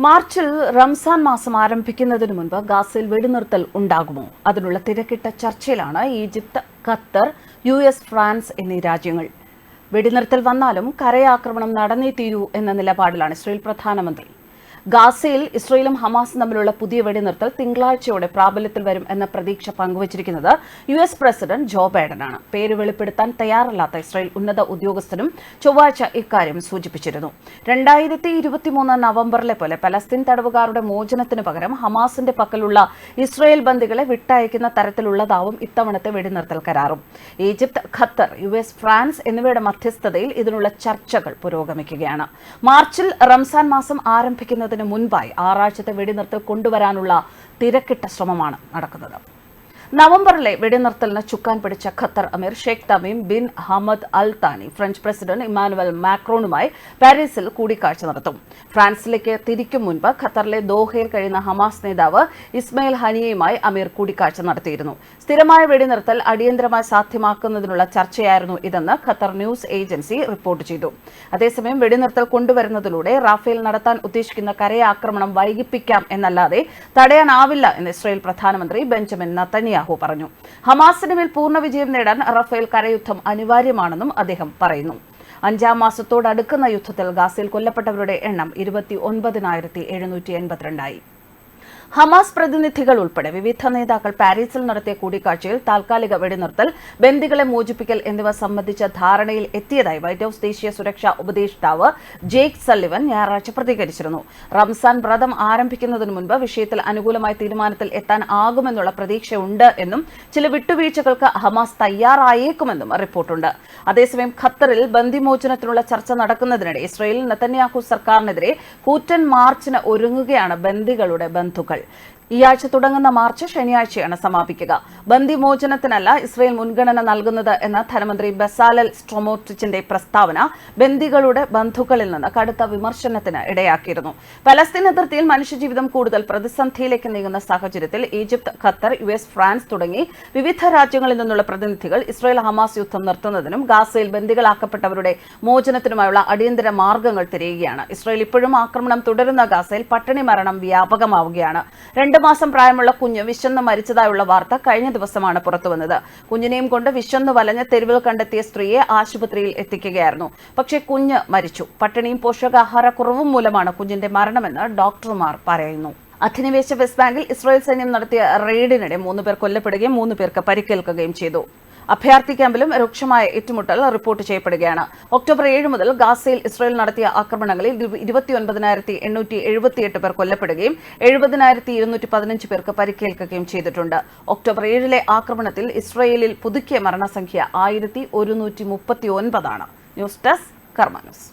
മാർച്ചിൽ റംസാൻ മാസം ആരംഭിക്കുന്നതിന് മുൻപ് ഗാസയിൽ വെടിനിർത്തൽ ഉണ്ടാകുമോ? അതിനുള്ള തിരക്കിട്ട ചർച്ചയിലാണ് ഈജിപ്ത്, ഖത്തർ, US, ഫ്രാൻസ് എന്നീ രാജ്യങ്ങൾ. വെടിനിർത്തൽ വന്നാലും കരയാക്രമണം നടന്നേ തീരൂ എന്ന നിലപാടിലാണ് ഇസ്രായേൽ പ്രധാനമന്ത്രി. ഗാസയിൽ ഇസ്രായേലും ഹമാസും തമ്മിലുള്ള പുതിയ വെടിനിർത്തൽ തിങ്കളാഴ്ചയോടെ പ്രാബല്യത്തിൽ വരും എന്ന പ്രതീക്ഷ പങ്കുവച്ചിരിക്കുന്നത് US പ്രസിഡന്റ് ജോ ബൈഡനാണ്. പേര് വെളിപ്പെടുത്താൻ തയ്യാറല്ലാത്ത ഇസ്രായേൽ ഉന്നത ഉദ്യോഗസ്ഥരും ചൊവ്വാഴ്ച ഇക്കാര്യം സൂചിപ്പിച്ചിരുന്നു. 2023 നവംബറിലെ പോലെ പലസ്തീൻ തടവുകാരുടെ മോചനത്തിന് പകരം ഹമാസിന്റെ പക്കലുള്ള ഇസ്രായേൽ ബന്ദികളെ വിട്ടയക്കുന്ന തരത്തിലുള്ളതാവും ഇത്തവണത്തെ വെടിനിർത്തൽ കരാറും. ഈജിപ്ത്, ഖത്തർ, US, ഫ്രാൻസ് എന്നിവയുടെ മധ്യസ്ഥതയിൽ ഇതിനുള്ള ചർച്ചകൾ പുരോഗമിക്കുകയാണ്. മാർച്ചിൽ റംസാൻ മാസം ആരംഭിക്കുന്നതിന് മുൻപായി 6 ആഴ്ചത്തെ വെടിനിർത്തൽ കൊണ്ടുവരാനുള്ള തിരക്കിട്ട ശ്രമമാണ് നടക്കുന്നത്. നവംബറിലെ വെടിനിർത്തലിന് ചുക്കാൻ പിടിച്ച ഖത്തർ അമീർ Sheikh Tamim bin Hamad Al താനി ഫ്രഞ്ച് പ്രസിഡന്റ് ഇമ്മാനുവൽ മാക്രോണുമായി പാരീസിൽ കൂടിക്കാഴ്ച നടത്തും. ഫ്രാൻസിലേക്ക് തിരിക്കും മുൻപ് ഖത്തറിലെ ദോഹയിൽ കഴിയുന്ന ഹമാസ് നേതാവ് ഇസ്മയിൽ ഹനിയയുമായി അമീർ കൂടിക്കാഴ്ച നടത്തിയിരുന്നു. സ്ഥിരമായ വെടിനിർത്തൽ അടിയന്തരമായി സാധ്യമാക്കുന്നതിനുള്ള ചർച്ചയായിരുന്നു ഇതെന്ന് ഖത്തർ ന്യൂസ് ഏജൻസി റിപ്പോർട്ട് ചെയ്തു. അതേസമയം വെടിനിർത്തൽ കൊണ്ടുവരുന്നതിലൂടെ റാഫേൽ നടത്താൻ ഉദ്ദേശിക്കുന്ന കരയാക്രമണം വൈകിപ്പിക്കാം എന്നല്ലാതെ തടയാനാവില്ല എന്ന് ഇസ്രായേൽ പ്രധാനമന്ത്രി ബെഞ്ചമിൻ നെതന്യാഹു പറഞ്ഞു. ഹമാസിന് മേൽ പൂർണ്ണ വിജയം നേടാൻ റഫേൽ കരയുദ്ധം അനിവാര്യമാണെന്നും അദ്ദേഹം പറയുന്നു. 5-ാം മാസത്തോടടുക്കുന്ന യുദ്ധത്തിൽ ഗാസയിൽ കൊല്ലപ്പെട്ടവരുടെ എണ്ണം 29,782 ആയി. ഹമാസ് പ്രതിനിധികൾ ഉൾപ്പെടെ വിവിധ നേതാക്കൾ പാരീസിൽ നടത്തിയ കൂടിക്കാഴ്ചയിൽ താൽക്കാലിക വെടിനിർത്തൽ, ബന്ദികളെ മോചിപ്പിക്കൽ എന്നിവ സംബന്ധിച്ച ധാരണയിൽ എത്തിയതായി വൈറ്റ് ഹൌസ് ദേശീയ സുരക്ഷാ ഉപദേഷ്ടാവ് ജേക്ക് സള്ളിവൻ ഞായറാഴ്ച പ്രതികരിച്ചിരുന്നു. റംസാൻ വ്രതം ആരംഭിക്കുന്നതിന് മുൻപ് വിഷയത്തിൽ അനുകൂലമായ തീരുമാനത്തിൽ എത്താൻ ആകുമെന്നുള്ള പ്രതീക്ഷയുണ്ട് എന്നും ചില വിട്ടുവീഴ്ചകൾക്ക് ഹമാസ് തയ്യാറായേക്കുമെന്നും റിപ്പോർട്ടുണ്ട്. അതേസമയം ഖത്തറിൽ ബന്ദിമോചനത്തിനുള്ള ചർച്ച നടക്കുന്നതിനിടെ ഇസ്രായേലിൽ നെതന്യാഹു സർക്കാരിനെതിരെ കൂറ്റൻ മാർച്ചിന് ഒരുങ്ങുകയാണ് ബന്ദികളുടെ ബന്ധുക്കൾ. ഈ ആഴ്ച തുടങ്ങുന്ന മാർച്ച് ശനിയാഴ്ചയാണ് സമാപിക്കുക. ബന്ദിമോചനത്തിനല്ല ഇസ്രായേൽ മുൻഗണന നൽകുന്നത് എന്ന ധനമന്ത്രി ബസാലൽ സ്ട്രോമോട്രിച്ചിന്റെ പ്രസ്താവന ബന്ദികളുടെ ബന്ധുക്കളിൽ നിന്ന് കടുത്ത വിമർശനത്തിന് ഇടയാക്കിയിരുന്നു. പലസ്തീൻ അതിർത്തിയിൽ മനുഷ്യജീവിതം കൂടുതൽ പ്രതിസന്ധിയിലേക്ക് നീങ്ങുന്ന സാഹചര്യത്തിൽ ഈജിപ്ത്, ഖത്തർ, US, ഫ്രാൻസ് തുടങ്ങി വിവിധ രാജ്യങ്ങളിൽ നിന്നുള്ള പ്രതിനിധികൾ ഇസ്രായേൽ ഹമാസ് യുദ്ധം നിർത്തുന്നതിനും ഗാസയിൽ ബന്ദികളാക്കപ്പെട്ടവരുടെ മോചനത്തിനുമായുള്ള അടിയന്തര മാർഗങ്ങൾ തിരയുകയാണ്. ഇസ്രായേൽ ഇപ്പോഴും ആക്രമണം തുടരുന്ന ഗാസയിൽ പട്ടിണി മരണം വ്യാപകമാവുകയാണ്. 2 മാസം പ്രായമുള്ള കുഞ്ഞ് വിശന്ന് മരിച്ചതായുള്ള വാർത്ത കഴിഞ്ഞ ദിവസമാണ് പുറത്തുവന്നത്. കുഞ്ഞിനെയും കൊണ്ട് വിശന്നു വലഞ്ഞ് തെരുവിൽ കണ്ടെത്തിയ സ്ത്രീയെ ആശുപത്രിയിൽ എത്തിക്കുകയായിരുന്നു. പക്ഷേ കുഞ്ഞ് മരിച്ചു. പട്ടിണിയും പോഷകാഹാരക്കുറവും മൂലമാണ് കുഞ്ഞിന്റെ മരണമെന്ന് ഡോക്ടർമാർ പറയുന്നു. അധിനിവേശ വെസ്റ്റ് ബാങ്കിൽ ഇസ്രായേൽ സൈന്യം നടത്തിയ റെയ്ഡിനിടെ 3 പേർ കൊല്ലപ്പെടുകയും 3 പേർക്ക് പരിക്കേൽക്കുകയും ചെയ്തു. അഭയാർത്ഥി ക്യാമ്പിലും രൂക്ഷമായ ഏറ്റുമുട്ടൽ റിപ്പോർട്ട് ചെയ്യപ്പെടുകയാണ്. ഒക്ടോബർ 7 മുതൽ ഗാസയിൽ ഇസ്രായേൽ നടത്തിയ ആക്രമണങ്ങളിൽ 29,878 പേർ കൊല്ലപ്പെടുകയും 70,215 പേർക്ക് പരിക്കേൽക്കുകയും ചെയ്തിട്ടുണ്ട്. ഒക്ടോബർ 7 ആക്രമണത്തിൽ ഇസ്രായേലിൽ പുതുക്കിയ മരണസംഖ്യ 1,139 ആണ്. ന്യൂസ് ഡെസ്ക് കർമ്മ ന്യൂസ്.